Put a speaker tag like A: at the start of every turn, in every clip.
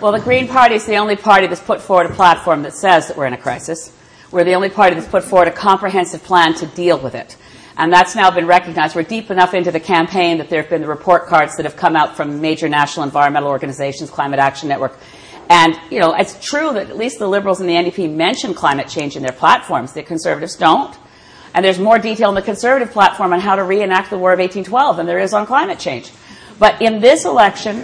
A: Well, the Green Party is the only party that's put forward a platform that says that we're in a crisis. We're the only party that's put forward a comprehensive plan to deal with it. And that's now been recognized. We're deep enough into the campaign that there have been the report cards that have come out from major national environmental organizations, Climate Action Network. And, you know, it's true that at least the Liberals and the NDP mention climate change in their platforms. The Conservatives don't. And there's more detail in the Conservative platform on how to reenact the War of 1812 than there is on climate change. But in this election,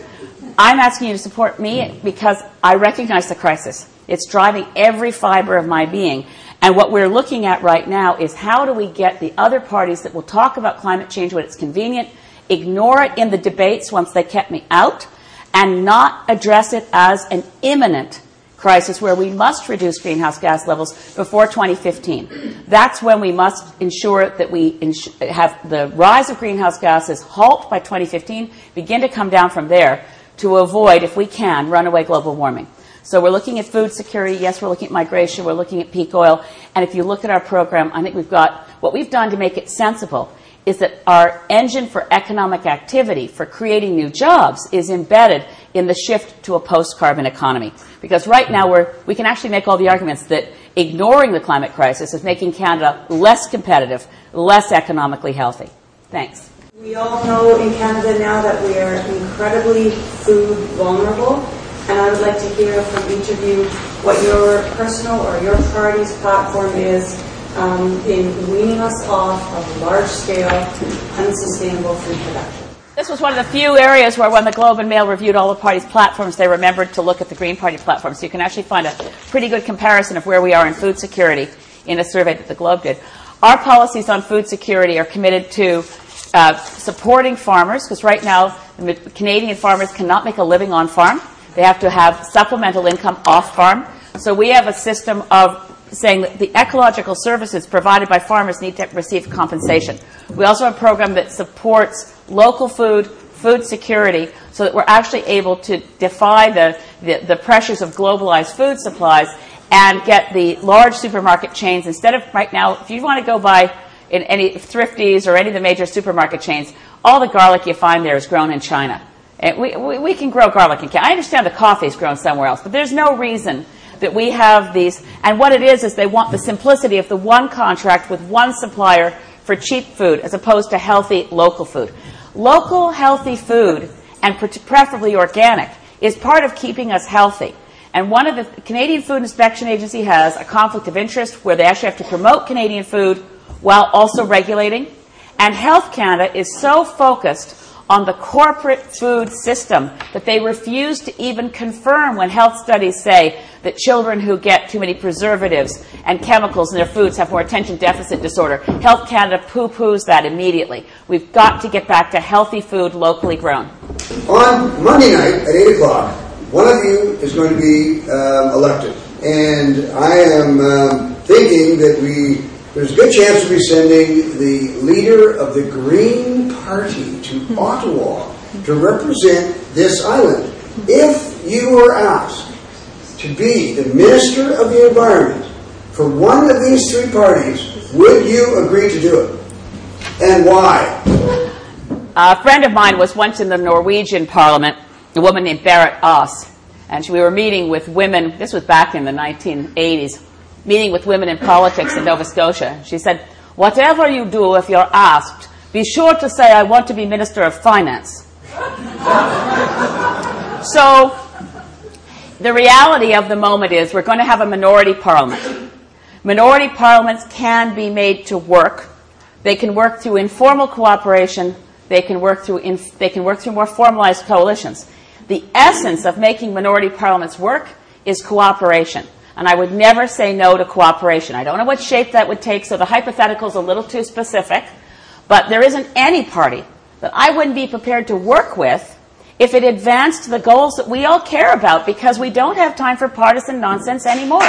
A: I'm asking you to support me because I recognize the crisis. It's driving every fiber of my being. And what we're looking at right now is how do we get the other parties that will talk about climate change when it's convenient, ignore it in the debates once they kept me out, and not address it as an imminent crisis where we must reduce greenhouse gas levels before 2015. That's when we must ensure that we have the rise of greenhouse gases halt by 2015, begin to come down from there to avoid, if we can, runaway global warming. So we're looking at food security. Yes, we're looking at migration. We're looking at peak oil. And if you look at our program, I think we've got what we've done to make it sensible is that our engine for economic activity, for creating new jobs, is embedded in the shift to a post-carbon economy. Because right now we can actually make all the arguments that ignoring the climate crisis is making Canada less competitive, less economically healthy. Thanks.
B: We all know in Canada now that we are incredibly food vulnerable. And I would like to hear from each of you what your personal or your party's platform is in weaning us off of large-scale, unsustainable food production.
A: This was one of the few areas where when the Globe and Mail reviewed all the parties' platforms, they remembered to look at the Green Party platform. So you can actually find a pretty good comparison of where we are in food security in a survey that the Globe did. Our policies on food security are committed to supporting farmers, because right now the Canadian farmers cannot make a living on farm. They have to have supplemental income off farm. So we have a system of saying that the ecological services provided by farmers need to receive compensation. We also have a program that supports local food security, so that we're actually able to defy the pressures of globalized food supplies and get the large supermarket chains, instead of right now, if you want to go buy in any Thrifties or any of the major supermarket chains, all the garlic you find there is grown in China. And we can grow garlic in Canada. I understand the coffee is grown somewhere else, but there's no reason that we have these. And what it is they want the simplicity of the one contract with one supplier for cheap food as opposed to healthy local food. Local healthy food, and preferably organic, is part of keeping us healthy. And one of the Canadian Food Inspection Agency has a conflict of interest where they actually have to promote Canadian food while also regulating. And Health Canada is so focused on the corporate food system that they refuse to even confirm when health studies say that children who get too many preservatives and chemicals in their foods have more attention deficit disorder. Health Canada poo-poos that immediately. We've got to get back to healthy food locally grown.
C: On Monday night at 8 o'clock, one of you is going to be elected. And I am thinking that there's a good chance we'll be sending the leader of the Green Party to Ottawa to represent this island. If you were asked to be the Minister of the Environment for one of these three parties, would you agree to do it? And why?
A: A friend of mine was once in the Norwegian Parliament, a woman named Berit Aas, and we were meeting with women, this was back in the 1980s, meeting with women in politics in Nova Scotia. She said, whatever you do, if you're asked, be sure to say, I want to be Minister of Finance. So the reality of the moment is we're going to have a minority parliament. Minority parliaments can be made to work. They can work through informal cooperation. They can work through more formalized coalitions. The essence of making minority parliaments work is cooperation. And I would never say no to cooperation. I don't know what shape that would take, so the hypothetical is a little too specific. But there isn't any party that I wouldn't be prepared to work with if it advanced the goals that we all care about, because we don't have time for partisan nonsense anymore.